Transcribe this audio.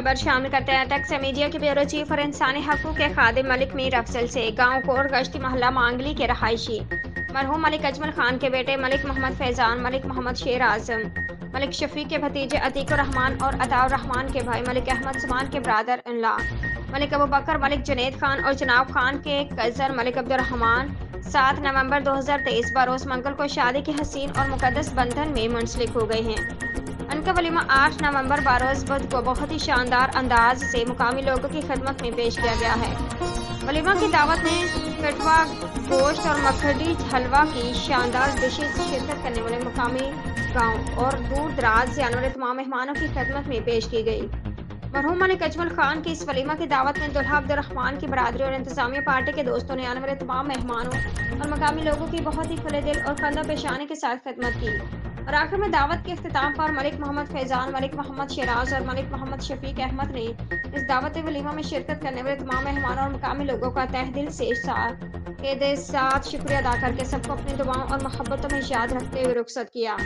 खबर शामिल करते हैं टेक्स मीडिया के ब्यूरो चीफ और इंसानी हकूक़ के खादिम मलिक मीर अफजल से। गांव कोर गश्ती मोहल्ला मांगली के रहायशी मरहूम मलिक अजमल खान के बेटे मलिक मोहम्मद फैजान, मलिक मोहम्मद शेर आजम, मलिक शफीक के भतीजे अतीकुर रहमान और अताउर रहमान के भाई मलिक अहमद समान के ब्रादर इनला मलिक अबू बकर, मलिक जुनैद खान और जनाब खान के कजर मलिक अब्दुर्रहमान 7 नवंबर 2023 बरोज़ मंगल को शादी के हसीन और मुकद्दस बंधन में मुंसलिक हो गए हैं। उनका वलीमा 8 नवंबर बरोज़ बुध को बहुत ही शानदार अंदाज से मुकामी लोगों की खिदमत में पेश किया गया है। वलीमा की दावत में कटवा गोश्त और मखडी हलवा की शानदार डिशेज शिरकत करने वाले मुकामी गांव और दूर दराज से आने वाले तमाम मेहमानों की खिदमत में पेश की गई। मरहूम मलिक अजमल खान की इस वलीमा की दावत में दुल्हा अब्दुर्रहमान की बरादरी और इंतजामिया पार्टी के दोस्तों ने आने वाले तमाम मेहमानों और मकामी लोगों की बहुत ही खुले दिल और कंधा पेशानी के साथ खिदमत की। और आखिर में दावत के इख्तिताम पर मलिक मोहम्मद फैजान, मलिक मोहम्मद शिराज और मलिक मोहम्मद शफीक अहमद ने इस दावत वलीमा में शिरकत करने वाले तमाम मेहमानों और मकामी लोगों का तहे दिल से साथ शुक्रिया अदा करके सबको अपनी दुआओं और मोहब्बतों में याद रखते हुए रुखसत किया।